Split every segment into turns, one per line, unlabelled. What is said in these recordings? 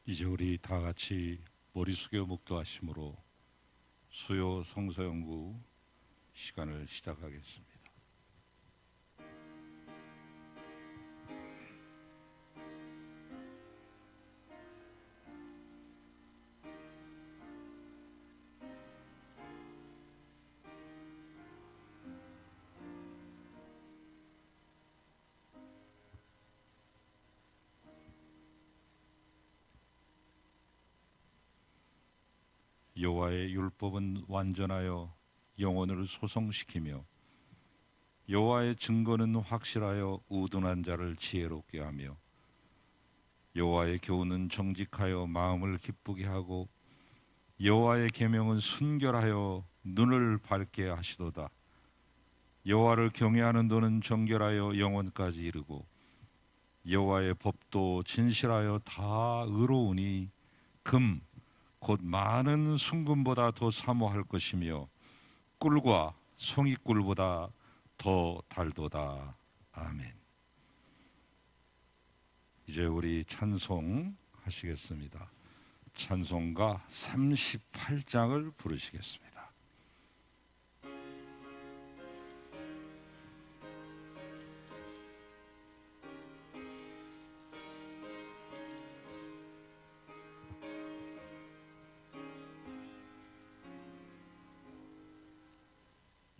이제 우리 다 같이 머리 숙여 묵도하심으로 수요 성서 연구 시간을 시작하겠습니다. 여호와의 율법은 완전하여 영혼을 소성시키며 여호와의 증거는 확실하여 우둔한 자를 지혜롭게 하며 여호와의 교훈은 정직하여 마음을 기쁘게 하고 여호와의 계명은 순결하여 눈을 밝게 하시도다. 여호와를 경외하는 도는 정결하여 영혼까지 이르고 여호와의 법도 진실하여 다 의로우니 금 곧 많은 순금보다 더 사모할 것이며 꿀과 송이꿀보다 더 달도다. 아멘. 이제 우리 찬송 하시겠습니다. 찬송가 38장을 부르시겠습니다.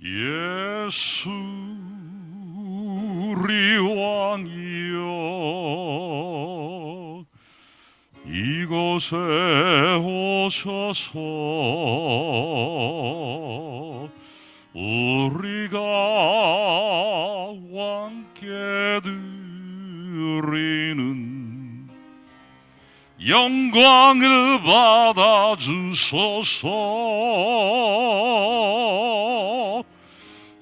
예수 우리 왕이여 이곳에 오셔서 우리가 왕께 드리는 영광을 받아주소서.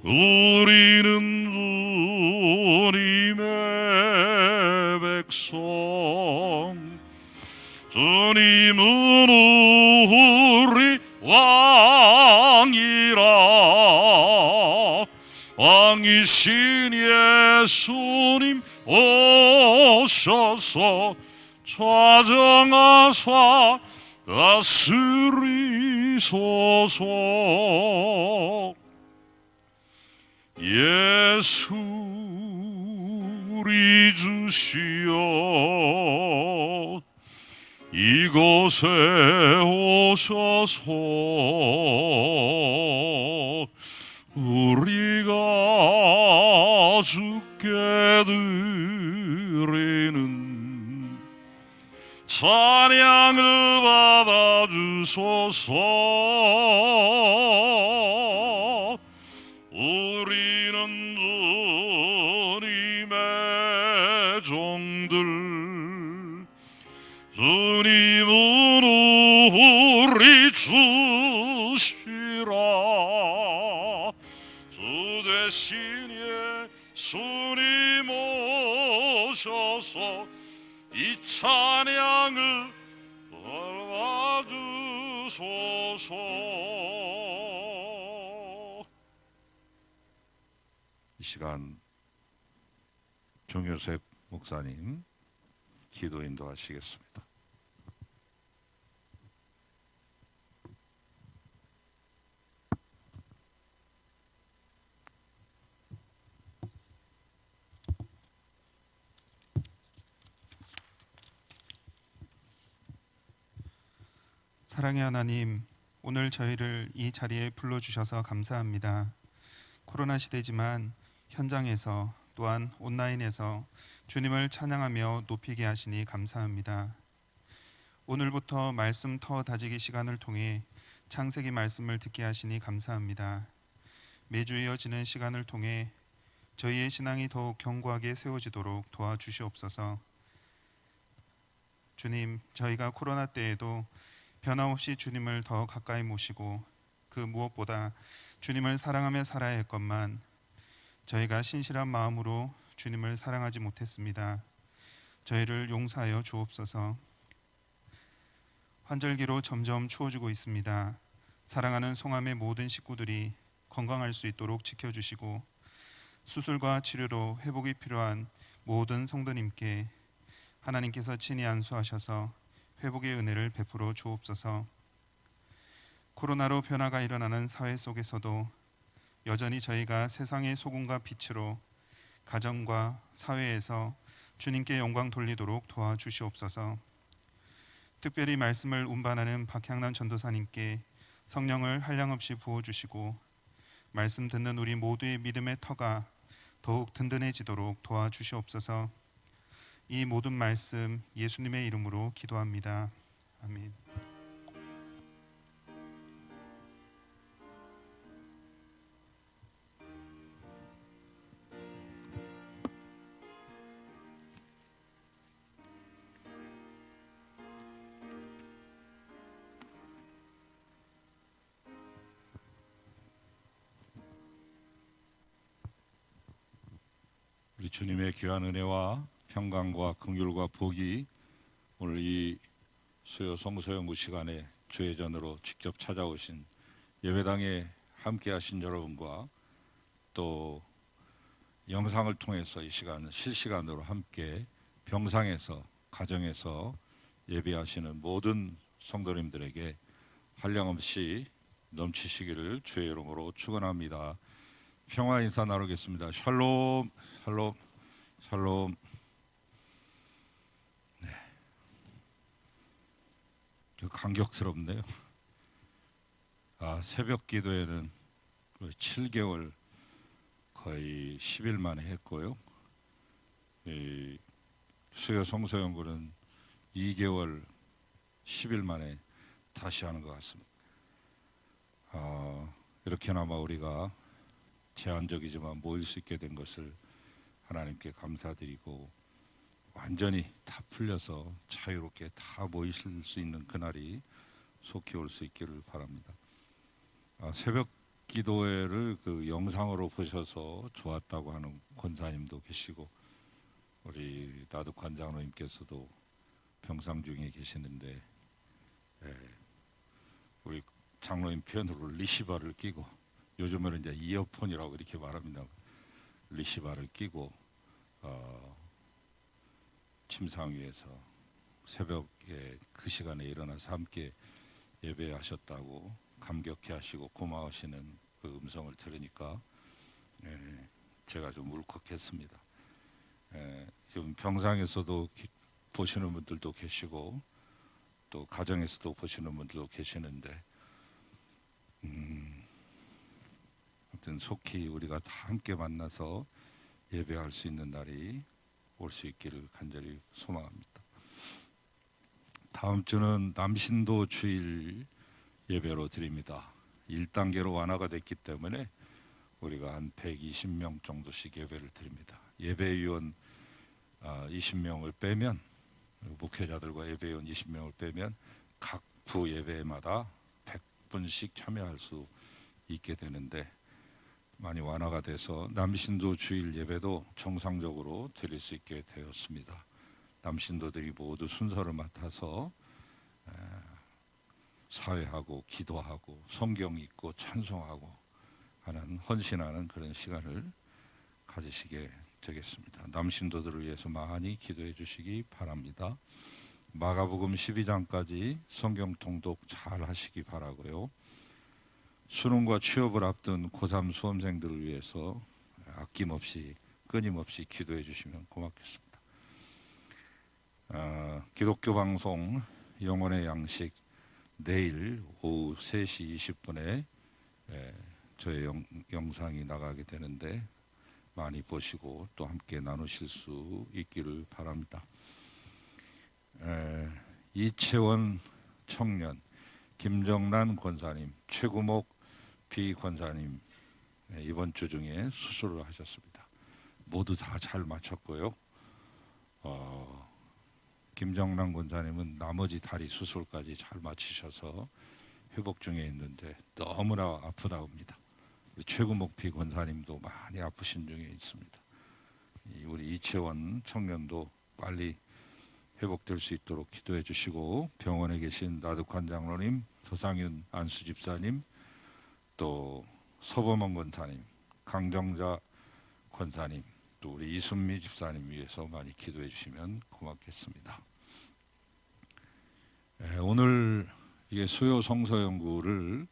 우리는 주님의 백성, 주님은 우리 왕이라. 왕이신 예수님 오셔서 좌정하사 다스리소서. 예수 우리 주시여 이곳에 오셔서 우리가 주께 드리는 찬양을 받아주소서. 우리는 주님의 종들, 주님은 우리 주시라. 주 대신 예수님 오셔서 이 찬양을 받아주소서. 이 시간 정효셉 목사님 기도 인도하시겠습니다.
사랑의 하나님, 오늘 저희를 이 자리에 불러주셔서 감사합니다. 코로나 시대지만 현장에서 또한 온라인에서 주님을 찬양하며 높이게 하시니 감사합니다. 오늘부터 말씀 터 다지기 시간을 통해 창세기 말씀을 듣게 하시니 감사합니다. 매주 이어지는 시간을 통해 저희의 신앙이 더욱 견고하게 세워지도록 도와주시옵소서. 주님, 저희가 코로나 때에도 변함없이 주님을 더 가까이 모시고 그 무엇보다 주님을 사랑하며 살아야 했건만 저희가 신실한 마음으로 주님을 사랑하지 못했습니다. 저희를 용서하여 주옵소서. 환절기로 점점 추워지고 있습니다. 사랑하는 송암의 모든 식구들이 건강할 수 있도록 지켜주시고 수술과 치료로 회복이 필요한 모든 성도님께 하나님께서 친히 안수하셔서 회복의 은혜를 베풀어 주옵소서. 코로나로 변화가 일어나는 사회 속에서도 여전히 저희가 세상의 소금과 빛으로 가정과 사회에서 주님께 영광 돌리도록 도와주시옵소서. 특별히 말씀을 운반하는 박향남 전도사님께 성령을 한량없이 부어주시고 말씀 듣는 우리 모두의 믿음의 터가 더욱 든든해지도록 도와주시옵소서. 이 모든 말씀 예수님의 이름으로 기도합니다. 아멘.
우리 주님의 귀한 은혜와 평강과 긍휼과 복이 오늘 이 수요 성서연구 시간에 주회전으로 직접 찾아오신 예배당에 함께하신 여러분과 또 영상을 통해서 이 시간 실시간으로 함께 병상에서 가정에서 예배하시는 모든 성도님들에게 한량없이 넘치시기를 주의 이름으로 축원합니다. 평화 인사 나누겠습니다. 샬롬, 샬롬, 샬롬. 네, 감격스럽네요. 새벽 기도회는 7개월 거의 10일 만에 했고요. 이 수요 성서 연구는 2개월 10일 만에 다시 하는 것 같습니다. 이렇게나마 우리가 제한적이지만 모일 수 있게 된 것을 하나님께 감사드리고 완전히 다 풀려서 자유롭게 다 모이실 수 있는 그날이 속히 올 수 있기를 바랍니다. 새벽 기도회를 그 영상으로 보셔서 좋았다고 하는 권사님도 계시고 우리 나둑 관장로님께서도 병상 중에 계시는데 우리 장로님 편으로 리시버를 끼고 요즘에는 이제 이어폰이라고 이렇게 말합니다. 리시버를 끼고 침상 위에서 새벽에 그 시간에 일어나서 함께 예배하셨다고 감격해하시고 고마워하시는 그 음성을 들으니까 제가 좀 울컥했습니다. 지금 병상에서도 보시는 분들도 계시고 또 가정에서도 보시는 분들도 계시는데 아무튼 속히 우리가 다 함께 만나서 예배할 수 있는 날이 올 수 있기를 간절히 소망합니다. 다음 주는 남신도 주일 예배로 드립니다. 1단계로 완화가 됐기 때문에 우리가 한 120명 정도씩 예배를 드립니다. 예배위원 20명을 빼면 목회자들과 예배위원 20명을 빼면 각 부 예배마다 100분씩 참여할 수 있게 되는데 많이 완화가 돼서 남신도 주일 예배도 정상적으로 드릴 수 있게 되었습니다. 남신도들이 모두 순서를 맡아서 사회하고 기도하고 성경 읽고 찬송하고 하는 헌신하는 그런 시간을 가지시게 되겠습니다. 남신도들을 위해서 많이 기도해 주시기 바랍니다. 마가복음 12장까지 성경 통독 잘 하시기 바라고요. 수능과 취업을 앞둔 고3 수험생들을 위해서 아낌없이 끊임없이 기도해 주시면 고맙겠습니다. 기독교 방송 영혼의 양식 내일 오후 3시 20분에 저의 영상이 나가게 되는데 많이 보시고 또 함께 나누실 수 있기를 바랍니다. 이채원 청년, 김정란 권사님, 최구목 비권사님 이번 주 중에 수술을 하셨습니다. 모두 다 잘 마쳤고요. 김정란 권사님은 나머지 다리 수술까지 잘 마치셔서 회복 중에 있는데 너무나 아프다고 합니다. 우리 최구목 비권사님도 많이 아프신 중에 있습니다. 우리 이채원 청년도 빨리 회복될 수 있도록 기도해 주시고 병원에 계신 나둑관 장로님, 서상윤 안수 집사님, 또 서범원 권사님, 강정자 권사님, 또 우리 이순미 집사님 위해서 많이 기도해 주시면 고맙겠습니다. 오늘 이게 수요 성서 연구를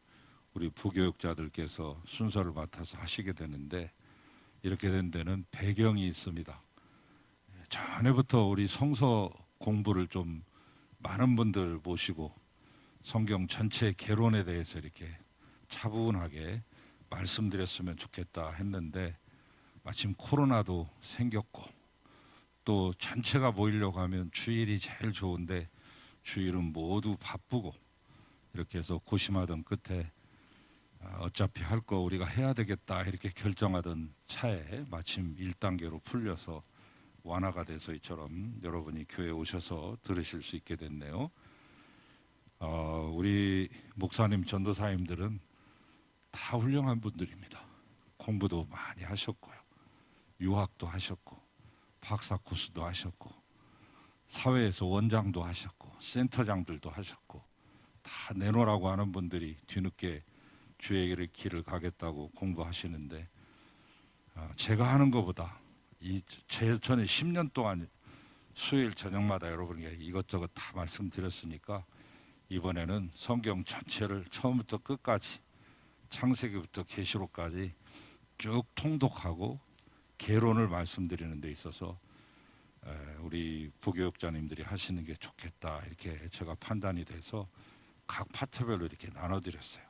우리 부교육자들께서 순서를 맡아서 하시게 되는데, 이렇게 된 데는 배경이 있습니다. 전에부터 우리 성서 공부를 좀 많은 분들 모시고 성경 전체 개론에 대해서 이렇게 차분하게 말씀드렸으면 좋겠다 했는데, 마침 코로나도 생겼고 또 전체가 모이려고 하면 주일이 제일 좋은데 주일은 모두 바쁘고, 이렇게 해서 고심하던 끝에 어차피 할 거 우리가 해야 되겠다 이렇게 결정하던 차에 마침 1단계로 풀려서 완화가 돼서 이처럼 여러분이 교회에 오셔서 들으실 수 있게 됐네요. 우리 목사님 전도사님들은 다 훌륭한 분들입니다. 공부도 많이 하셨고요, 유학도 하셨고, 박사 코스도 하셨고, 사회에서 원장도 하셨고, 센터장들도 하셨고, 다 내놓으라고 하는 분들이 뒤늦게 주의 길을 가겠다고 공부하시는데, 제가 하는 것보다 전에 10년 동안 수요일 저녁마다 여러분에게 이것저것 다 말씀드렸으니까, 이번에는 성경 전체를 처음부터 끝까지 창세기부터 계시록까지 쭉 통독하고 개론을 말씀드리는 데 있어서 우리 부교육자님들이 하시는 게 좋겠다 이렇게 제가 판단이 돼서 각 파트별로 이렇게 나눠드렸어요.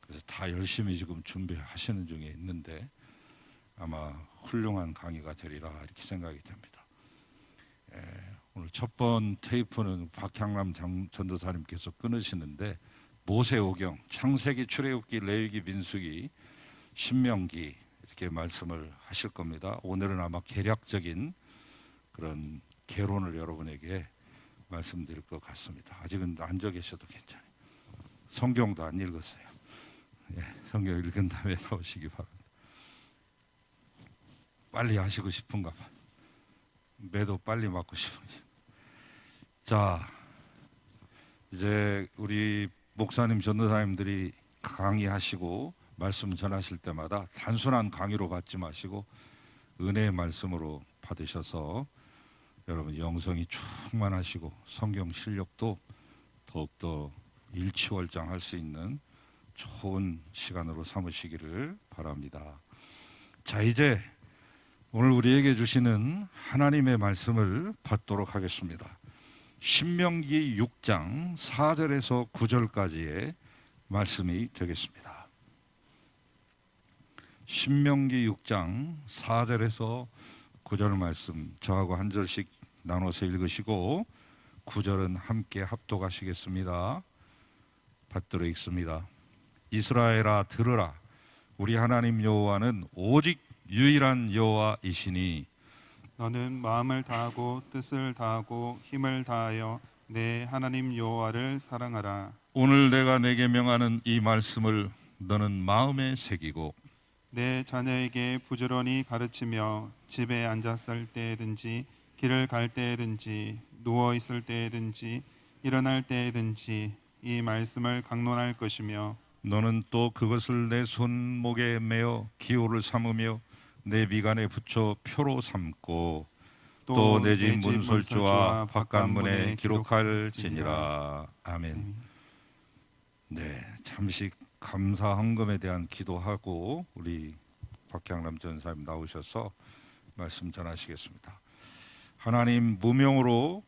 그래서 다 열심히 지금 준비하시는 중에 있는데 아마 훌륭한 강의가 되리라 이렇게 생각이 됩니다. 오늘 첫 번 테이프는 박향남 전도사님께서 끊으시는데, 모세오경, 창세기, 출애굽기, 레위기, 민수기, 신명기 이렇게 말씀을 하실 겁니다. 오늘은 아마 개략적인 그런 개론을 여러분에게 말씀드릴 것 같습니다. 아직은 앉아 계셔도 괜찮아요. 성경도 안 읽었어요. 성경 읽은 다음에 나오시기 바랍니다. 빨리 하시고 싶은가 봐. 매도 빨리 맞고 싶으니. 자, 이제 우리 목사님 전도사님들이 강의하시고 말씀 전하실 때마다 단순한 강의로 받지 마시고 은혜의 말씀으로 받으셔서 여러분 영성이 충만하시고 성경 실력도 더욱더 일취월장할 수 있는 좋은 시간으로 삼으시기를 바랍니다. 자, 이제 오늘 우리에게 주시는 하나님의 말씀을 받도록 하겠습니다. 신명기 6장 4절에서 9절까지의 말씀이 되겠습니다. 신명기 6장 4절에서 9절 말씀 저하고 한 절씩 나눠서 읽으시고 9절은 함께 합독하시겠습니다. 받들어 읽습니다. 이스라엘아 들으라, 우리 하나님 여호와는 오직 유일한 여호와이시니
너는 마음을 다하고 뜻을 다하고 힘을 다하여 내 하나님 여호와를 사랑하라.
오늘 내가 내게 명하는 이 말씀을 너는 마음에 새기고
내 자녀에게 부지런히 가르치며 집에 앉았을 때든지 길을 갈 때든지 누워 있을 때든지 일어날 때든지 이 말씀을 강론할 것이며,
너는 또 그것을 내 손목에 메어 기호를 삼으며 내 미간에 붙여 표로 삼고 또 내 집 문설주와 바깥문에 기록할지니라. 아멘. 네, 잠시 감사 헌금에 대한 기도하고 우리 박향남 전사님 나오셔서 말씀 전하시겠습니다. 하나님, 무명으로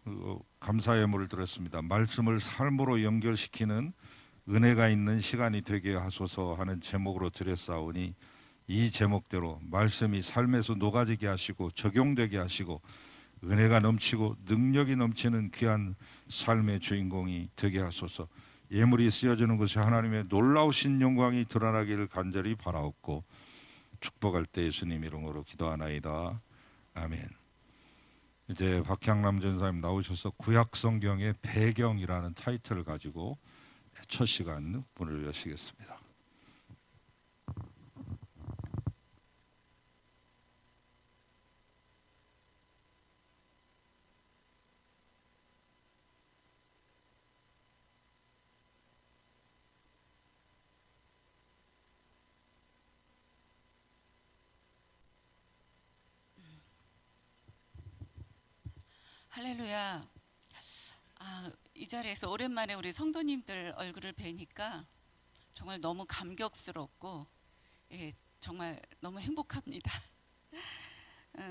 감사의 예물을 드렸습니다. 말씀을 삶으로 연결시키는 은혜가 있는 시간이 되게 하소서 하는 제목으로 드렸사오니, 이 제목대로 말씀이 삶에서 녹아지게 하시고 적용되게 하시고 은혜가 넘치고 능력이 넘치는 귀한 삶의 주인공이 되게 하소서. 예물이 쓰여지는 것이 하나님의 놀라우신 영광이 드러나기를 간절히 바라옵고 축복할 때 예수님 이름으로 기도하나이다. 아멘. 이제 박향남 전사님 나오셔서 구약 성경의 배경이라는 타이틀을 가지고 첫 시간 문을 여시겠습니다.
할렐루야. 이 자리에서 오랜만에 우리 성도님들 얼굴을 뵈니까 정말 너무 감격스럽고, 예, 정말 너무 행복합니다.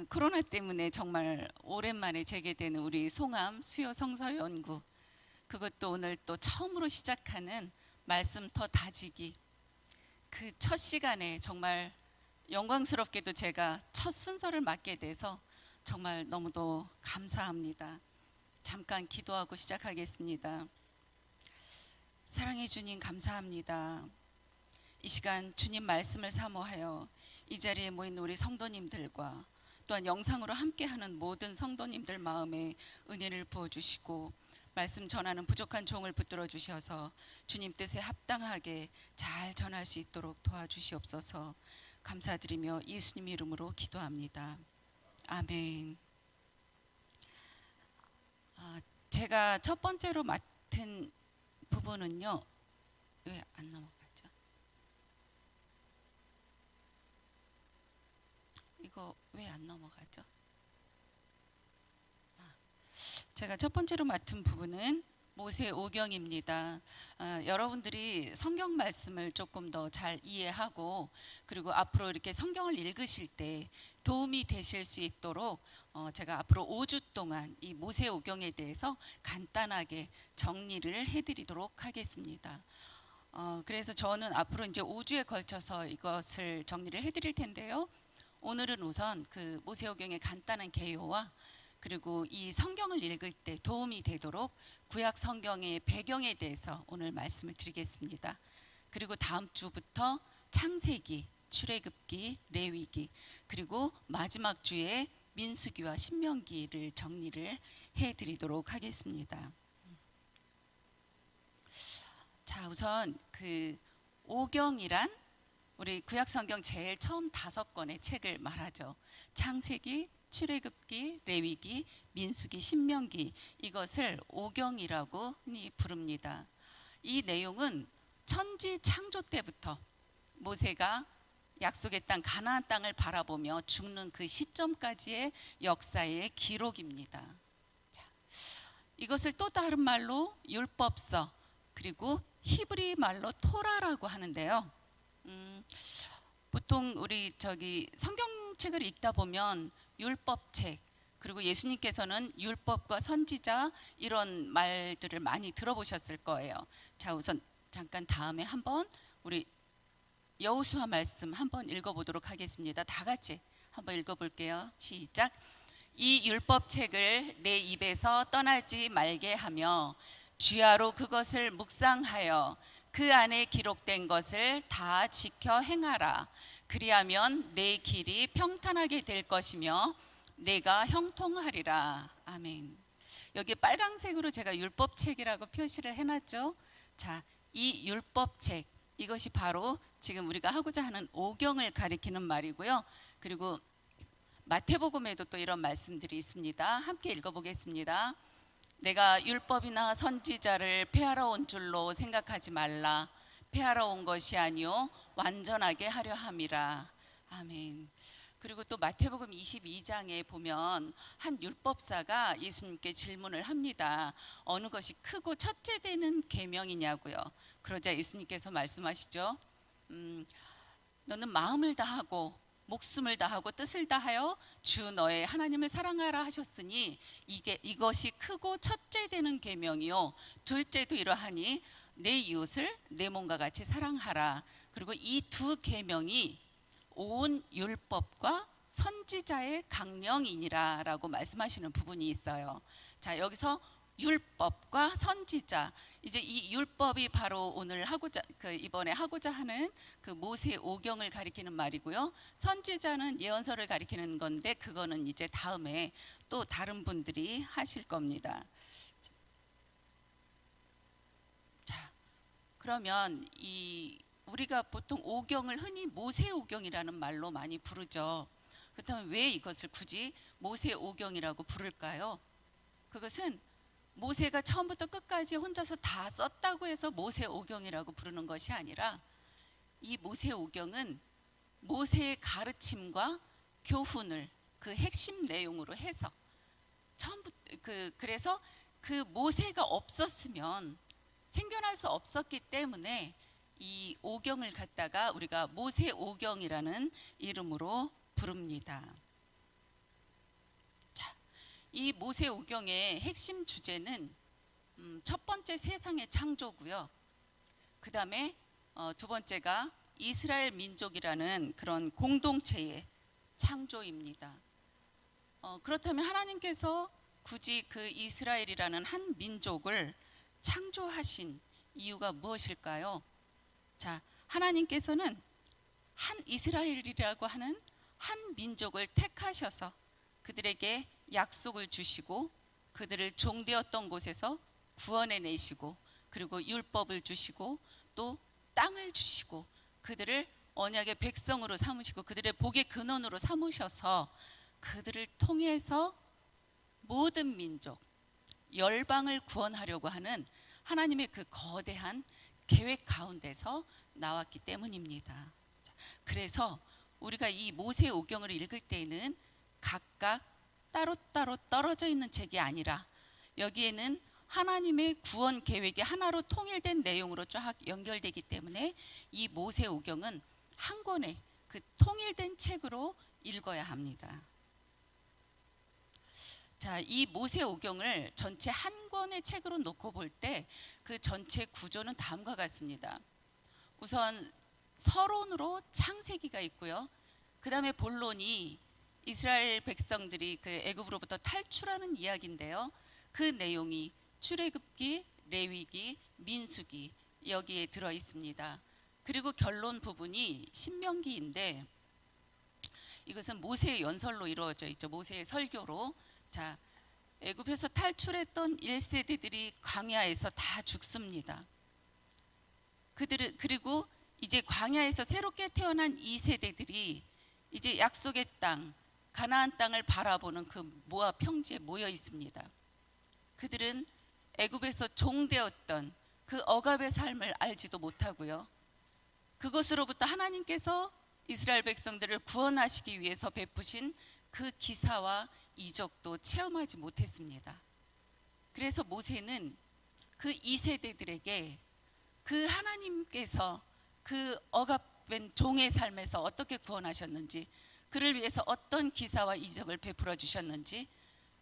코로나 때문에 정말 오랜만에 재개되는 우리 송암 수요 성서 연구, 그것도 오늘 또 처음으로 시작하는 말씀 더 다지기, 그 첫 시간에 정말 영광스럽게도 제가 첫 순서를 맡게 돼서 정말 너무도 감사합니다. 잠깐 기도하고 시작하겠습니다. 사랑해 주님, 감사합니다. 이 시간 주님 말씀을 사모하여 이 자리에 모인 우리 성도님들과 또한 영상으로 함께하는 모든 성도님들 마음에 은혜를 부어주시고 말씀 전하는 부족한 종을 붙들어 주셔서 주님 뜻에 합당하게 잘 전할 수 있도록 도와주시옵소서. 감사드리며 예수님 이름으로 기도합니다. 아멘. 제가 첫 번째로 맡은 부분은요, 왜 안 넘어가죠? 이거 왜 안 넘어가죠? 제가 첫 번째로 맡은 부분은 모세 오경입니다. 여러분들이 성경 말씀을 조금 더 잘 이해하고 그리고 앞으로 이렇게 성경을 읽으실 때 도움이 되실 수 있도록 제가 앞으로 5주 동안 이 모세 오경에 대해서 간단하게 정리를 해드리도록 하겠습니다. 그래서 저는 앞으로 이제 5주에 걸쳐서 이것을 정리를 해드릴 텐데요. 오늘은 우선 그 모세 오경의 간단한 개요와 그리고 이 성경을 읽을 때 도움이 되도록 구약 성경의 배경에 대해서 오늘 말씀을 드리겠습니다. 그리고 다음 주부터 창세기, 출애굽기, 레위기, 그리고 마지막 주에 민수기와 신명기를 정리를 해드리도록 하겠습니다. 자, 우선 그 오경이란 우리 구약 성경 제일 처음 5권의 책을 말하죠. 창세기, 출애굽기, 레위기, 민수기, 신명기, 이것을 오경이라고 흔히 부릅니다. 이 내용은 천지 창조 때부터 모세가 약속의 땅 가나안 땅을 바라보며 죽는 그 시점까지의 역사의 기록입니다. 자, 이것을 또 다른 말로 율법서, 그리고 히브리 말로 토라라고 하는데요. 보통 우리 성경책을 읽다 보면 율법책, 그리고 예수님께서는 율법과 선지자, 이런 말들을 많이 들어보셨을 거예요. 자, 우선 잠깐 다음에 한번 우리 여호수아 말씀 한번 읽어보도록 하겠습니다. 다 같이 한번 읽어볼게요. 시작. 이 율법책을 내 입에서 떠나지 말게 하며 주야로 그것을 묵상하여 그 안에 기록된 것을 다 지켜 행하라. 그리하면 내 길이 평탄하게 될 것이며 내가 형통하리라. 아멘. 여기 빨강색으로 제가 율법책이라고 표시를 해놨죠. 자, 이 율법책, 이것이 바로 지금 우리가 하고자 하는 오경을 가리키는 말이고요. 그리고 마태복음에도 또 이런 말씀들이 있습니다. 함께 읽어보겠습니다. 내가 율법이나 선지자를 폐하러 온 줄로 생각하지 말라. 폐하러 온 것이 아니요 완전하게 하려 함이라. 아멘. 그리고 또 마태복음 22장에 보면 한 율법사가 예수님께 질문을 합니다. 어느 것이 크고 첫째 되는 계명이냐고요. 그러자 예수님께서 말씀하시죠. 너는 마음을 다하고 목숨을 다하고 뜻을 다하여 주 너의 하나님을 사랑하라 하셨으니 이것이 크고 첫째 되는 계명이요 둘째도 이러하니 내 이웃을 내 몸과 같이 사랑하라. 그리고 이 두 계명이 온 율법과 선지자의 강령이니라 라고 말씀하시는 부분이 있어요. 자, 여기서 율법과 선지자, 이제 이 율법이 바로 오늘 이번에 하고자 하는 그 모세 오경을 가리키는 말이고요. 선지자는 예언서를 가리키는 건데 그거는 이제 다음에 또 다른 분들이 하실 겁니다. 자, 그러면 우리가 보통 오경을 흔히 모세 오경이라는 말로 많이 부르죠. 그렇다면 왜 이것을 굳이 모세 오경이라고 부를까요? 그것은 모세가 처음부터 끝까지 혼자서 다 썼다고 해서 모세 오경이라고 부르는 것이 아니라 이 모세 오경은 모세의 가르침과 교훈을 그 핵심 내용으로 해서 처음부터 그래서 그 모세가 없었으면 생겨날 수 없었기 때문에 이 오경을 갖다가 우리가 모세 오경이라는 이름으로 부릅니다. 자, 이 모세 오경의 핵심 주제는 첫 번째 세상의 창조고요. 그 다음에 두 번째가 이스라엘 민족이라는 그런 공동체의 창조입니다. 그렇다면 하나님께서 굳이 그 이스라엘이라는 한 민족을 창조하신 이유가 무엇일까요? 자, 하나님께서는 한 이스라엘이라고 하는 한 민족을 택하셔서 그들에게 약속을 주시고 그들을 종되었던 곳에서 구원해 내시고 그리고 율법을 주시고 또 땅을 주시고 그들을 언약의 백성으로 삼으시고 그들의 복의 근원으로 삼으셔서 그들을 통해서 모든 민족, 열방을 구원하려고 하는 하나님의 그 거대한 계획 가운데서 나왔기 때문입니다. 그래서 우리가 이 모세 오경을 읽을 때에는 각각 따로따로 떨어져 있는 책이 아니라 여기에는 하나님의 구원 계획이 하나로 통일된 내용으로 쫙 연결되기 때문에 이 모세 오경은 한 권의 그 통일된 책으로 읽어야 합니다. 자, 이 모세 오경을 전체 한 권의 책으로 놓고 볼 때 그 전체 구조는 다음과 같습니다. 우선 서론으로 창세기가 있고요. 그 다음에 본론이 이스라엘 백성들이 그 애굽으로부터 탈출하는 이야기인데요. 그 내용이 출애굽기, 레위기, 민수기 여기에 들어 있습니다. 그리고 결론 부분이 신명기인데 이것은 모세의 연설로 이루어져 있죠. 모세의 설교로. 자, 애굽에서 탈출했던 1세대들이 광야에서 다 죽습니다. 그리고 이제 광야에서 새롭게 태어난 2세대들이 이제 약속의 땅, 가나안 땅을 바라보는 그 모압 평지에 모여 있습니다. 그들은 애굽에서 종되었던 그 억압의 삶을 알지도 못하고요. 그것으로부터 하나님께서 이스라엘 백성들을 구원하시기 위해서 베푸신 그 기사와 이적도 체험하지 못했습니다. 그래서 모세는 그 2세대들에게 그 하나님께서 그 억압된 종의 삶에서 어떻게 구원하셨는지, 그를 위해서 어떤 기사와 이적을 베풀어 주셨는지,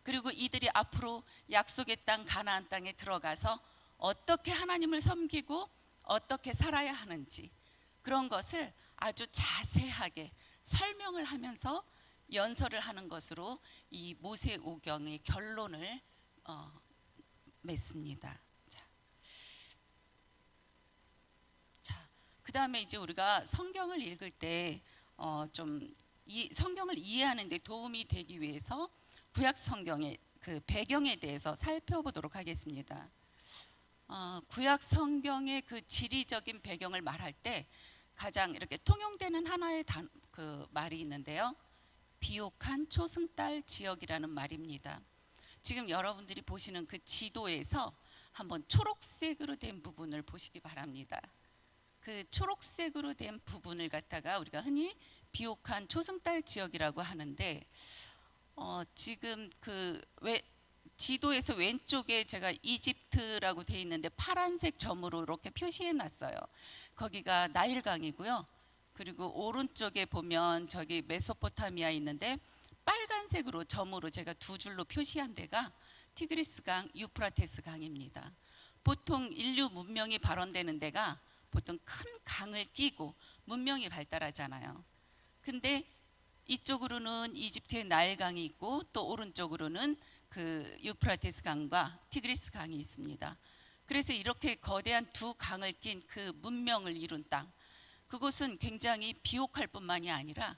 그리고 이들이 앞으로 약속의 땅 가나안 땅에 들어가서 어떻게 하나님을 섬기고 어떻게 살아야 하는지 그런 것을 아주 자세하게 설명을 하면서 연설을 하는 것으로 이 모세 오경의 결론을 맺습니다. 자, 그 다음에 이제 우리가 성경을 읽을 때 좀 이 성경을 이해하는 데 도움이 되기 위해서 구약 성경의 그 배경에 대해서 살펴보도록 하겠습니다. 구약 성경의 그 지리적인 배경을 말할 때 가장 이렇게 통용되는 하나의 그 말이 있는데요. 비옥한 초승달 지역이라는 말입니다. 지금 여러분들이 보시는 그 지도에서 한번 초록색으로 된 부분을 보시기 바랍니다. 그 초록색으로 된 부분을 갖다가 우리가 흔히 비옥한 초승달 지역이라고 하는데 지금 그 지도에서 왼쪽에 제가 이집트라고 되어 있는데 파란색 점으로 이렇게 표시해 놨어요. 거기가 나일강이고요. 그리고 오른쪽에 보면 저기 메소포타미아 있는데 빨간색으로 점으로 제가 두 줄로 표시한 데가 티그리스강, 유프라테스 강입니다. 보통 인류 문명이 발원되는 데가 보통 큰 강을 끼고 문명이 발달하잖아요. 근데 이쪽으로는 이집트의 나일강이 있고 또 오른쪽으로는 그 유프라테스 강과 티그리스 강이 있습니다. 그래서 이렇게 거대한 두 강을 낀 그 문명을 이룬 땅, 그곳은 굉장히 비옥할 뿐만이 아니라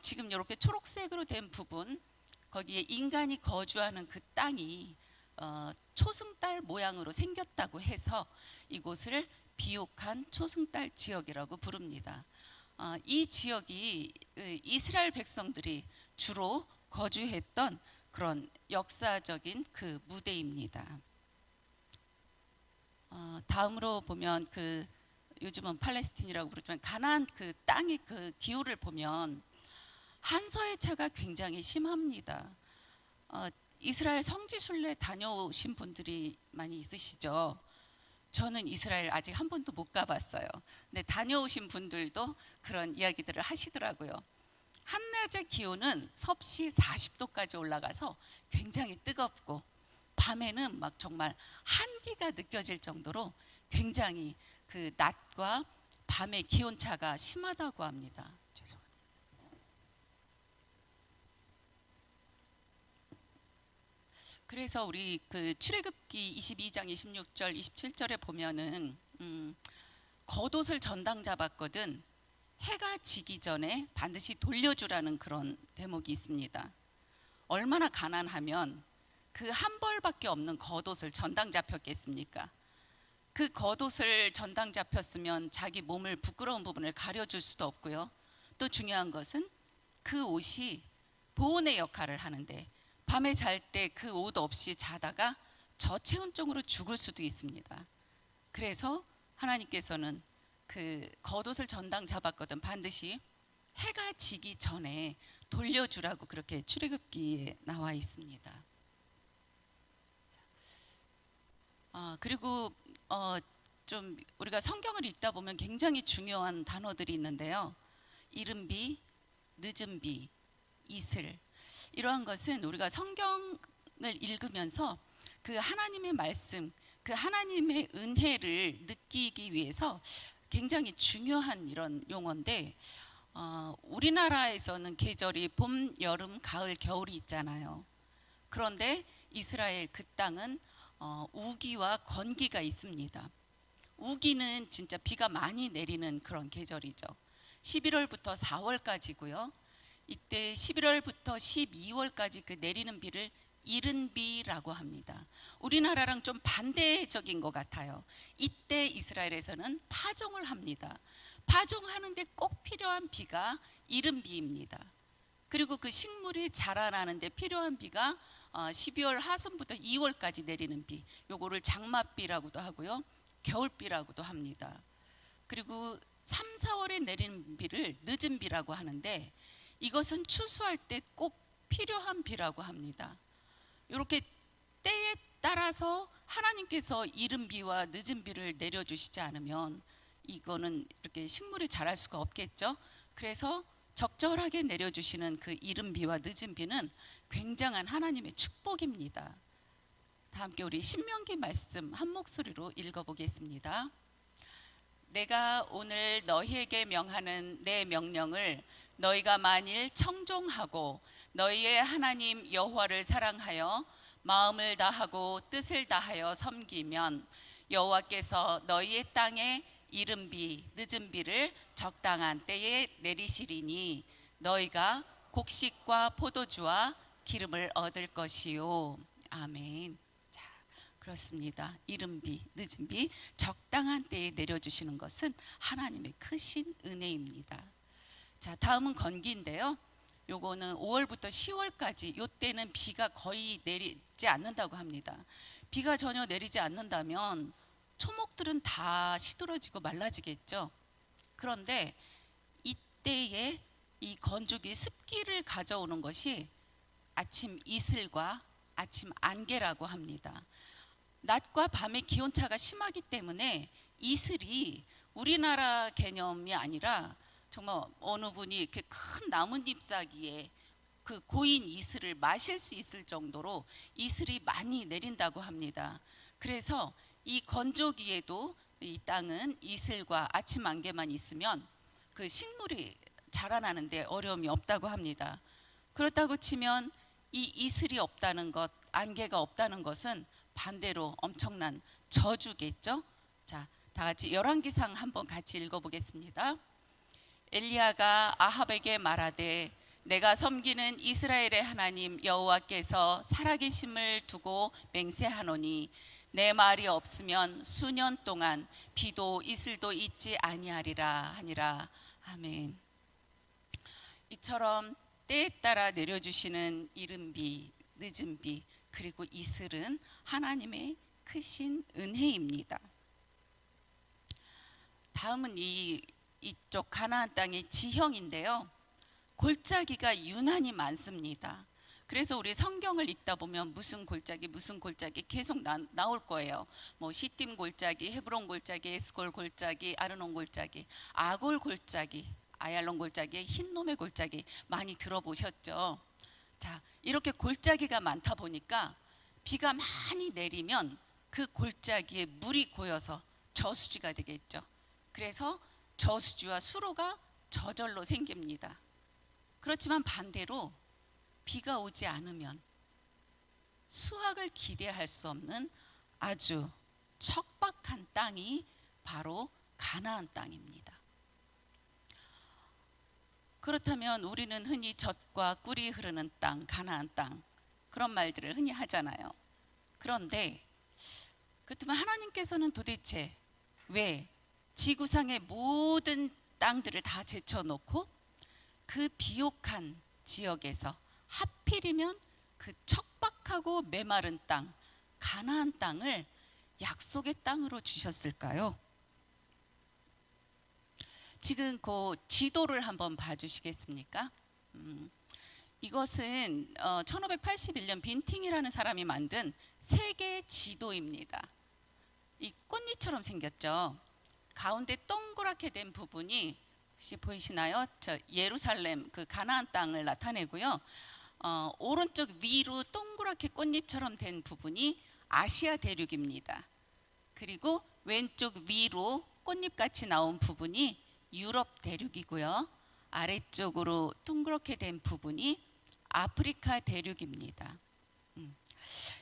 지금 이렇게 초록색으로 된 부분, 거기에 인간이 거주하는 그 땅이 초승달 모양으로 생겼다고 해서 이곳을 비옥한 초승달 지역이라고 부릅니다. 이 지역이 이스라엘 백성들이 주로 거주했던 그런 역사적인 그 무대입니다. 다음으로 보면 그 요즘은 팔레스틴이라고 부르지만 가나안 그 땅의 그 기후를 보면 한서의 차가 굉장히 심합니다. 이스라엘 성지 순례 다녀오신 분들이 많이 있으시죠? 저는 이스라엘 아직 한 번도 못 가봤어요. 근데 다녀오신 분들도 그런 이야기들을 하시더라고요. 한낮의 기온은 섭씨 40도까지 올라가서 굉장히 뜨겁고 밤에는 막 정말 한기가 느껴질 정도로 굉장히 그 낮과 밤의 기온차가 심하다고 합니다. 죄송합니다. 그래서 우리 그 출애굽기 22장 26절 27절에 보면은 겉옷을 전당 잡았거든 해가 지기 전에 반드시 돌려주라는 그런 대목이 있습니다. 얼마나 가난하면 그 한 벌밖에 없는 겉옷을 전당 잡혔겠습니까? 그 겉옷을 전당 잡혔으면 자기 몸을 부끄러운 부분을 가려줄 수도 없고요. 또 중요한 것은 그 옷이 보온의 역할을 하는데 밤에 잘 때 그 옷 없이 자다가 저체온증으로 죽을 수도 있습니다. 그래서 하나님께서는 그 겉옷을 전당 잡았거든 반드시 해가 지기 전에 돌려주라고 그렇게 출애굽기에 나와 있습니다. 그리고 좀 우리가 성경을 읽다 보면 굉장히 중요한 단어들이 있는데요. 이른비, 늦은비, 이슬 이러한 것은 우리가 성경을 읽으면서 그 하나님의 말씀, 그 하나님의 은혜를 느끼기 위해서 굉장히 중요한 이런 용어인데 우리나라에서는 계절이 봄, 여름, 가을, 겨울이 있잖아요. 그런데 이스라엘 그 땅은 우기와 건기가 있습니다. 우기는 진짜 비가 많이 내리는 그런 계절이죠. 11월부터 4월까지고요. 이때 11월부터 12월까지 그 내리는 비를 이른비라고 합니다. 우리나라랑 좀 반대적인 것 같아요. 이때 이스라엘에서는 파종을 합니다. 파종하는데 꼭 필요한 비가 이른비입니다. 그리고 그 식물이 자라나는데 필요한 비가 12월 하순부터 2월까지 내리는 비, 요거를 장맛비라고도 하고요, 겨울비라고도 합니다. 그리고 3, 4월에 내리는 비를 늦은 비라고 하는데 이것은 추수할 때 꼭 필요한 비라고 합니다. 이렇게 때에 따라서 하나님께서 이른 비와 늦은 비를 내려주시지 않으면 이거는 이렇게 식물이 자랄 수가 없겠죠. 그래서 적절하게 내려주시는 그 이른 비와 늦은 비는 굉장한 하나님의 축복입니다. 다 함께 우리 신명기 말씀 한 목소리로 읽어보겠습니다. 내가 오늘 너희에게 명하는 내 명령을 너희가 만일 청종하고 너희의 하나님 여호와를 사랑하여 마음을 다하고 뜻을 다하여 섬기면 여호와께서 너희의 땅에 이른 비, 늦은 비를 적당한 때에 내리시리니 너희가 곡식과 포도주와 기름을 얻을 것이요. 아멘. 자, 그렇습니다. 이른 비, 늦은 비 적당한 때에 내려주시는 것은 하나님의 크신 은혜입니다. 자, 다음은 건기인데요. 요거는 5월부터 10월까지 요때는 비가 거의 내리지 않는다고 합니다. 비가 전혀 내리지 않는다면 초목들은 다 시들어지고 말라지겠죠. 그런데 이때에 이 건조기 습기를 가져오는 것이 아침 이슬과 아침 안개라고 합니다. 낮과 밤의 기온차가 심하기 때문에 이슬이 우리나라 개념이 아니라 정말 어느 분이 이렇게 큰 나뭇잎 사기에 그 고인 이슬을 마실 수 있을 정도로 이슬이 많이 내린다고 합니다. 그래서 이 건조기에도 이 땅은 이슬과 아침 안개만 있으면 그 식물이 자라나는데 어려움이 없다고 합니다. 그렇다고 치면 이 이슬이 없다는 것, 안개가 없다는 것은 반대로 엄청난 저주겠죠. 자, 다 같이 열왕기상 한번 같이 읽어보겠습니다. 엘리야가 아합에게 말하되 내가 섬기는 이스라엘의 하나님 여호와께서 살아계심을 두고 맹세하노니 내 말이 없으면 수년 동안 비도 이슬도 있지 아니하리라 하니라. 아멘. 이처럼 때에 따라 내려주시는 이른 비, 늦은 비, 그리고 이슬은 하나님의 크신 은혜입니다. 다음은 이쪽 가나안 땅의 지형인데요. 골짜기가 유난히 많습니다. 그래서 우리 성경을 읽다 보면 무슨 골짜기 계속 나올 거예요. 뭐 시딤 골짜기, 헤브론 골짜기, 에스골 골짜기, 아르논 골짜기, 아골 골짜기, 아얄론 골짜기, 흰놈의 골짜기 많이 들어보셨죠? 자, 이렇게 골짜기가 많다 보니까 비가 많이 내리면 그 골짜기에 물이 고여서 저수지가 되겠죠. 그래서 저수지와 수로가 저절로 생깁니다. 그렇지만 반대로 비가 오지 않으면 수확을 기대할 수 없는 아주 척박한 땅이 바로 가나안 땅입니다. 그렇다면 우리는 흔히 젖과 꿀이 흐르는 땅, 가나안 땅 그런 말들을 흔히 하잖아요. 그런데 그렇다면 하나님께서는 도대체 왜 지구상의 모든 땅들을 다 제쳐놓고 그 비옥한 지역에서 하필이면 그 척박하고 메마른 땅, 가나안 땅을 약속의 땅으로 주셨을까요? 지금 그 지도를 한번 봐주시겠습니까? 이것은 1581년 빈팅이라는 사람이 만든 세계 지도입니다. 이 꽃잎처럼 생겼죠. 가운데 동그랗게 된 부분이 혹시 보이시나요? 저 예루살렘 그 가나안 땅을 나타내고요. 오른쪽 위로 동그랗게 꽃잎처럼 된 부분이 아시아 대륙입니다. 그리고 왼쪽 위로 꽃잎같이 나온 부분이 유럽 대륙이고요. 아래쪽으로 둥그렇게 된 부분이 아프리카 대륙입니다.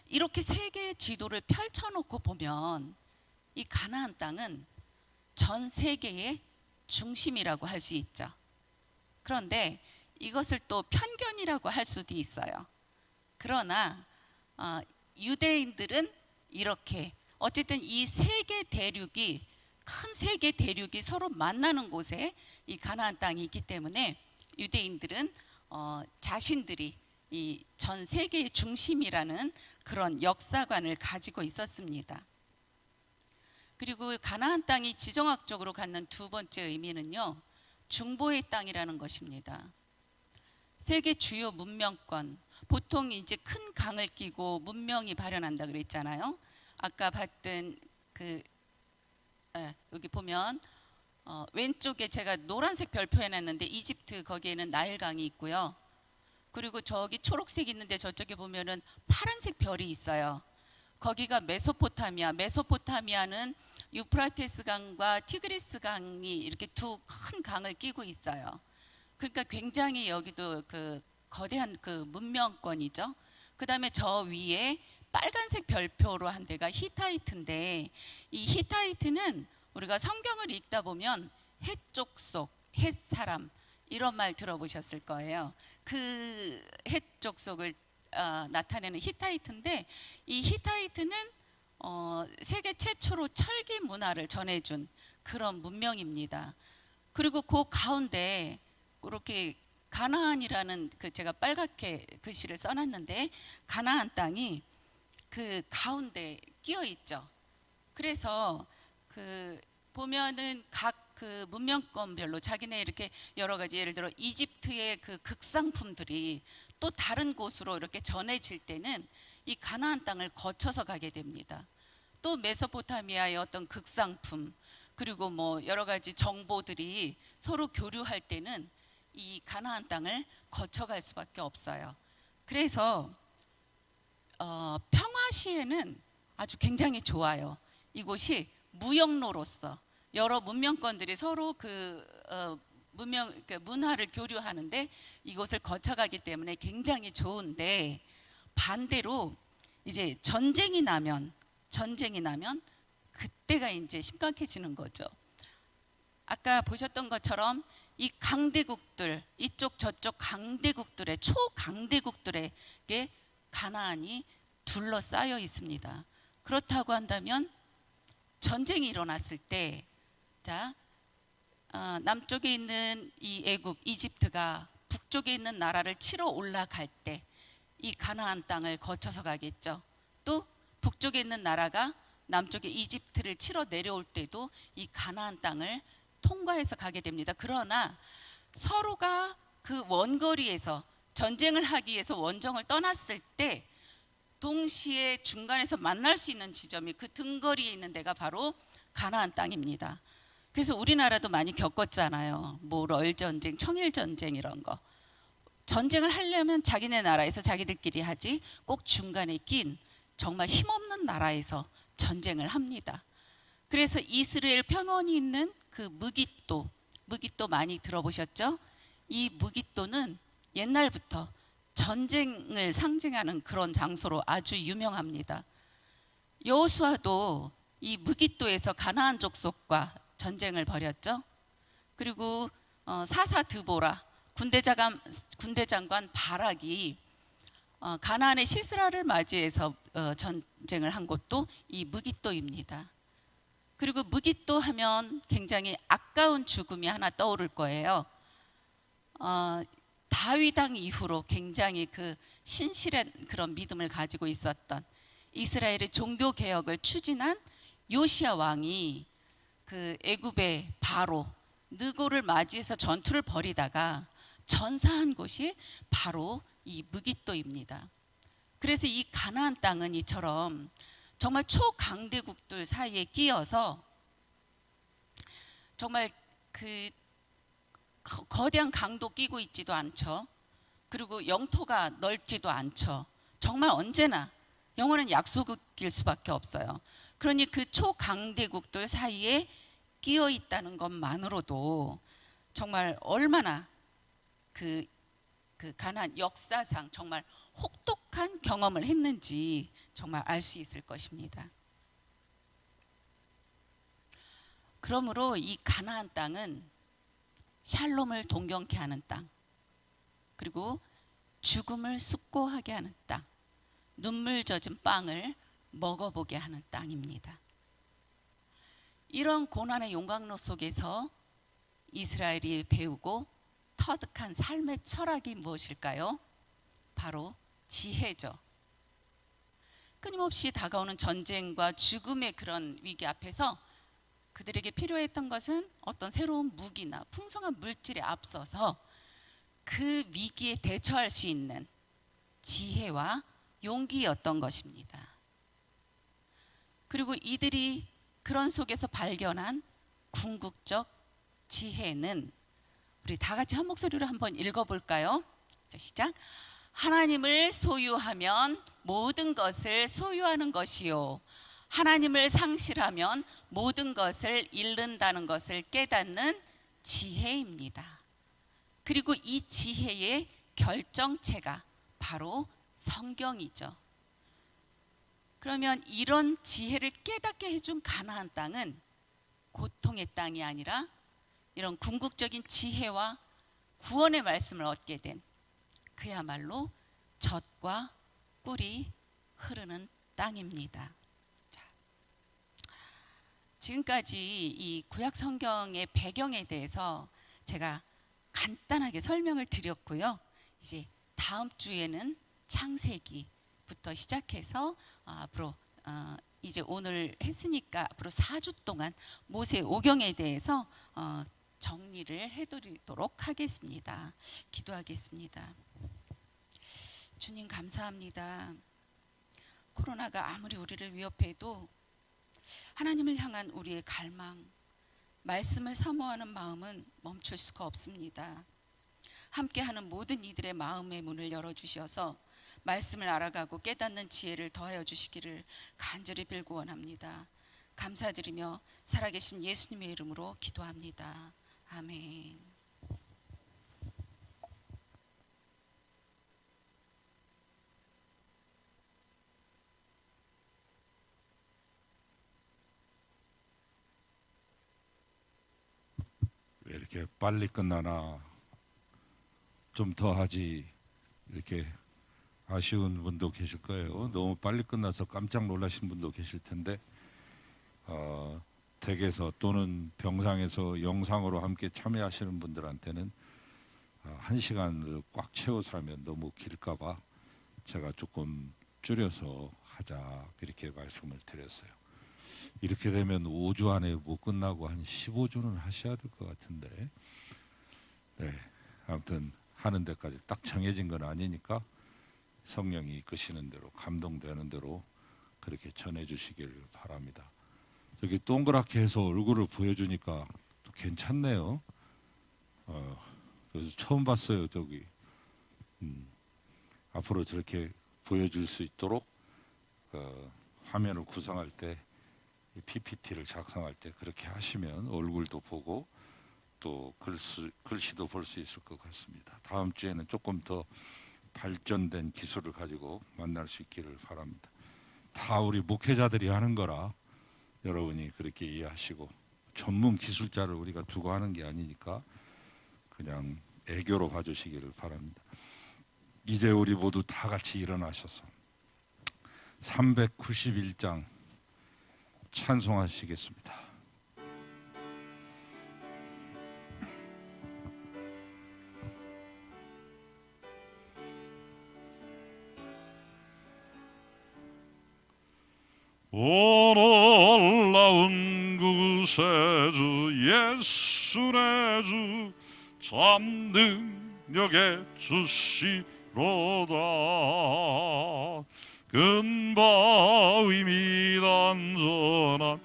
이렇게 세 개의 지도를 펼쳐놓고 보면 이 가나안 땅은 전 세계의 중심이라고 할 수 있죠. 그런데 이것을 또 편견이라고 할 수도 있어요. 그러나 유대인들은 이렇게 어쨌든 이 세계 대륙이 큰 세계 대륙이 서로 만나는 곳에 이 가나안 땅이 있기 때문에 유대인들은 자신들이 이 전 세계의 중심이라는 그런 역사관을 가지고 있었습니다. 그리고 가나안 땅이 지정학적으로 갖는 두 번째 의미는요, 중보의 땅이라는 것입니다. 세계 주요 문명권, 보통 이제 큰 강을 끼고 문명이 발현한다 그랬잖아요. 아까 봤던 여기 보면 왼쪽에 제가 노란색 별표 해놨는데 이집트 거기에는 나일강이 있고요. 그리고 저기 초록색 있는데 저쪽에 보면은 파란색 별이 있어요. 거기가 메소포타미아는 유프라테스 강과 티그리스 강이 이렇게 두 큰 강을 끼고 있어요. 그러니까 굉장히 여기도 그 거대한 그 문명권이죠. 그다음에 저 위에 빨간색 별표로 한 데가 히타이트인데, 이 히타이트는 우리가 성경을 읽다 보면 헷 족속, 헷 사람 이런 말 들어보셨을 거예요. 그 헷 족속을 나타내는 히타이트인데, 이 히타이트는 세계 최초로 철기 문화를 전해준 그런 문명입니다. 그리고 그 가운데 이렇게 가나안이라는 그 제가 빨갛게 글씨를 써놨는데 가나안 땅이 그 가운데 끼어 있죠. 그래서 그 보면은 각 그 문명권별로 자기네 이렇게 여러 가지, 예를 들어 이집트의 그 극상품들이 또 다른 곳으로 이렇게 전해질 때는 이 가나안 땅을 거쳐서 가게 됩니다. 또 메소포타미아의 어떤 극상품, 그리고 뭐 여러 가지 정보들이 서로 교류할 때는 이 가나안 땅을 거쳐갈 수밖에 없어요. 그래서 평화시에는 아주 굉장히 좋아요. 이곳이 무역로로서 여러 문명권들이 서로 문화를 교류하는데 이곳을 거쳐가기 때문에 굉장히 좋은데, 반대로 이제 전쟁이 나면 그때가 이제 심각해지는 거죠. 아까 보셨던 것처럼 이 강대국들, 이쪽 저쪽 강대국들의 초강대국들에게 가나안이 둘러싸여 있습니다. 그렇다고 한다면 전쟁이 일어났을 때, 남쪽에 있는 이 애굽, 이집트가 북쪽에 있는 나라를 치러 올라갈 때 이 가나안 땅을 거쳐서 가겠죠. 또 북쪽에 있는 나라가 남쪽에 이집트를 치러 내려올 때도 이 가나안 땅을 통과해서 가게 됩니다. 그러나 서로가 그 원거리에서 전쟁을 하기 위해서 원정을 떠났을 때 동시에 중간에서 만날 수 있는 지점이 그 등거리에 있는 데가 바로 가나안 땅입니다. 그래서 우리나라도 많이 겪었잖아요. 뭐 럴 전쟁, 청일 전쟁 이런 거. 전쟁을 하려면 자기네 나라에서 자기들끼리 하지 꼭 중간에 낀 정말 힘없는 나라에서 전쟁을 합니다. 그래서 이스라엘 평원이 있는 그 무깃도 많이 들어보셨죠? 이 무깃도는 옛날부터 전쟁을 상징하는 그런 장소로 아주 유명합니다. 여호수아도 이 무깃도에서 가나안 족속과 전쟁을 벌였죠. 그리고 사사 드보라 군대 장관 바락이 가나안의 시스라를 맞이해서 전쟁을 한 곳도 이 무깃도입니다. 그리고 무깃도 하면 굉장히 아까운 죽음이 하나 떠오를 거예요. 다윗 왕 이후로 굉장히 그 신실한 그런 믿음을 가지고 있었던 이스라엘의 종교 개혁을 추진한 요시야 왕이 그 애굽의 바로 느고를 맞이해서 전투를 벌이다가 전사한 곳이 바로 이 무깃도입니다. 그래서 이 가나안 땅은 이처럼 정말 초강대국들 사이에 끼어서 정말 그 거대한 강도 끼고 있지도 않죠. 그리고 영토가 넓지도 않죠. 정말 언제나 영원한 약속일 수밖에 없어요. 그러니 그 초강대국들 사이에 끼어 있다는 것만으로도 정말 얼마나 그 가나안 역사상 정말 혹독한 경험을 했는지 정말 알 수 있을 것입니다. 그러므로 이 가나안 땅은 샬롬을 동경케 하는 땅, 그리고 죽음을 숙고하게 하는 땅, 눈물 젖은 빵을 먹어보게 하는 땅입니다. 이런 고난의 용광로 속에서 이스라엘이 배우고 터득한 삶의 철학이 무엇일까요? 바로 지혜죠. 끊임없이 다가오는 전쟁과 죽음의 그런 위기 앞에서 그들에게 필요했던 것은 어떤 새로운 무기나 풍성한 물질에 앞서서 그 위기에 대처할 수 있는 지혜와 용기였던 것입니다. 그리고 이들이 그런 속에서 발견한 궁극적 지혜는 우리 다 같이 한 목소리로 한번 읽어볼까요? 자, 시작. 하나님을 소유하면 모든 것을 소유하는 것이요, 하나님을 상실하면 모든 것을 잃는다는 것을 깨닫는 지혜입니다. 그리고 이 지혜의 결정체가 바로 성경이죠. 그러면 이런 지혜를 깨닫게 해준 가나안 땅은 고통의 땅이 아니라 이런 궁극적인 지혜와 구원의 말씀을 얻게 된 그야말로 젖과 꿀이 흐르는 땅입니다. 자, 지금까지 이 구약 성경의 배경에 대해서 제가 간단하게 설명을 드렸고요. 이제 다음 주에는 창세기부터 시작해서 앞으로 이제 오늘 했으니까 앞으로 4주 동안 모세 오경에 대해서 정리를 해드리도록 하겠습니다. 기도하겠습니다. 주님 감사합니다. 코로나가 아무리 우리를 위협해도 하나님을 향한 우리의 갈망, 말씀을 사모하는 마음은 멈출 수가 없습니다. 함께하는 모든 이들의 마음의 문을 열어주셔서 말씀을 알아가고 깨닫는 지혜를 더하여 주시기를 간절히 빌고 원합니다. 감사드리며 살아계신 예수님의 이름으로 기도합니다. 아멘.
왜 이렇게 빨리 끝나나, 좀 더 하지, 이렇게 아쉬운 분도 계실 거예요. 너무 빨리 끝나서 깜짝 놀라신 분도 계실 텐데, 댁에서 또는 병상에서 영상으로 함께 참여하시는 분들한테는 1시간을 꽉 채워서 하면 너무 길까봐 제가 조금 줄여서 하자, 이렇게 말씀을 드렸어요. 이렇게 되면 5주 안에 못 끝나고 한 15주는 하셔야 될 것 같은데, 네, 아무튼 하는 데까지 딱 정해진 건 아니니까 성령이 이끄시는 대로 감동되는 대로 그렇게 전해주시길 바랍니다. 저기 동그랗게 해서 얼굴을 보여주니까 또 괜찮네요. 그래서 처음 봤어요. 저기 앞으로 저렇게 보여줄 수 있도록 화면을 구성할 때 PPT를 작성할 때 그렇게 하시면 얼굴도 보고 또 글씨도 볼 수 있을 것 같습니다. 다음 주에는 조금 더 발전된 기술을 가지고 만날 수 있기를 바랍니다. 다 우리 목회자들이 하는 거라 여러분이 그렇게 이해하시고, 전문 기술자를 우리가 두고 하는 게 아니니까 그냥 애교로 봐주시기를 바랍니다. 이제 우리 모두 다 같이 일어나셔서 391장 찬송하시겠습니다. 오 놀라운 구세주 예수 내 주 참 능력의 주시로다. 근바위 미단전한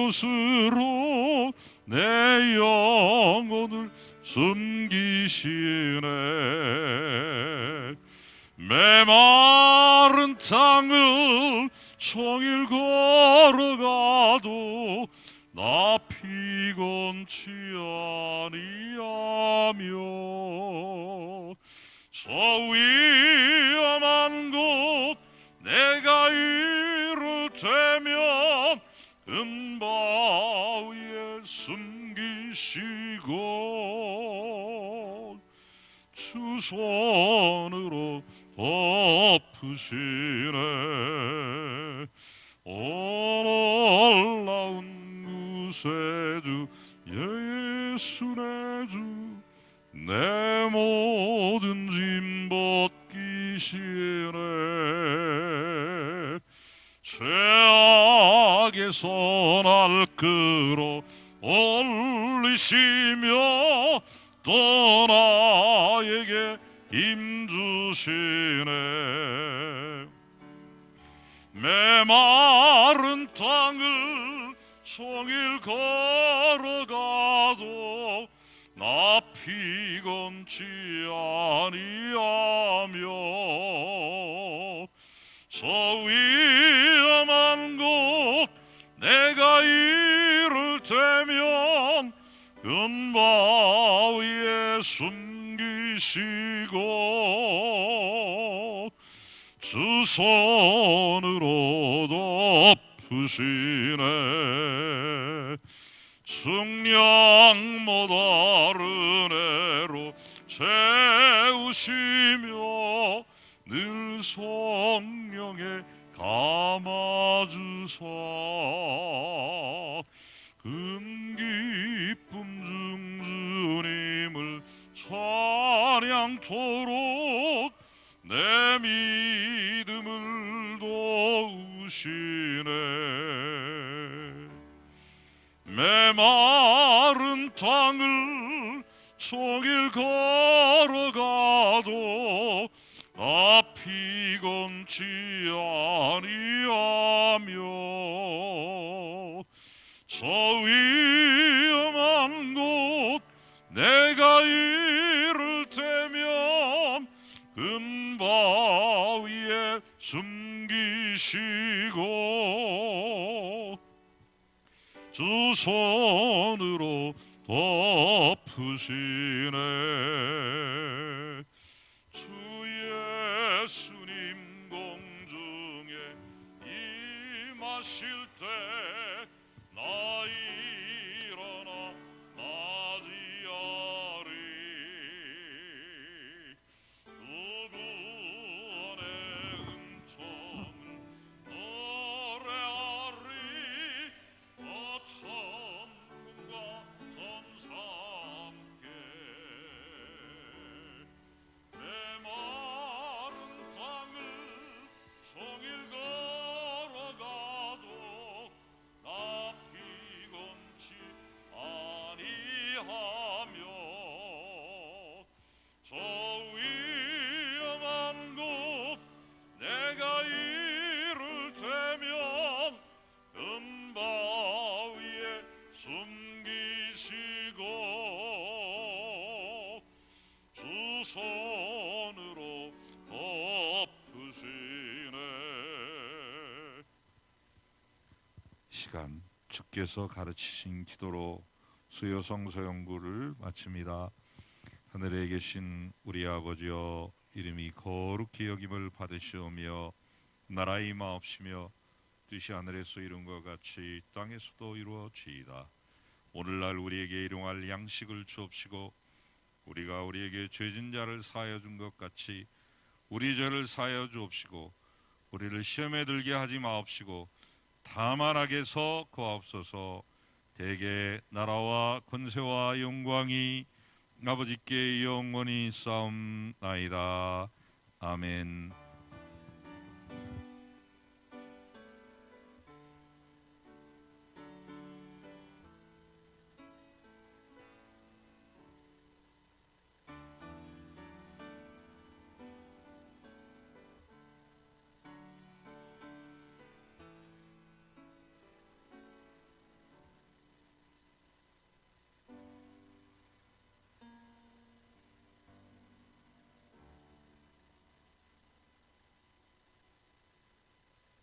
그곳으로 내 영혼을 숨기시네. 메마른 땅을 종일 걸어가도 나 피곤치 아니하며 저 위험한 곳 내가 이를 때면 은바위에 숨기시고 주 손으로 덮으시네. 놀라운 구세주 예수 내 주 내 모든 짐 벗기시네. 죄악에서 날 끌어 올리시며 또 나에게 힘 주시네. 메마른 땅을 종일 걸어가도 나 피곤치 아니하며 저 위험한 곳 내가 이를 때면 은바위에 숨기시고 주 손으로 덮으시네. 중량 못 다른 애로 채우시며 늘 성령에 감아주사 금 기쁨 중 주님을 찬양토록 내 믿음을 도우시네. 메마른 땅을 종일 걸어가도 나 피곤치 아니하며 저 위험한 곳 내가 이를 때면 금바위에 숨기시고 주 손으로 덮으시네. 주 예수님 공중에 임하실 때 나 일어나 맞이하리. 구원의 은총을 노래하리. 천군과 천사 함께 메마른 땅을 종일 걸어가도 손으로 덮으시네. 시간 주께서 가르치신 기도로 수요성서 연구를 마칩니다. 하늘에 계신 우리 아버지여, 이름이 거룩히 여김을 받으시오며 나라의 임하옵시며 뜻이 하늘에서 이룬 것 같이 땅에서도 이루어지이다. 오늘날 우리에게 일용할 양식을 주옵시고 우리가 우리에게 죄진 자를 사하여 준 것 같이 우리 죄를 사하여 주옵시고 우리를 시험에 들게 하지 마옵시고 다만 악에서 구하옵소서. 대개 나라와 권세와 영광이 아버지께 영원히 싸움나이다. 아멘.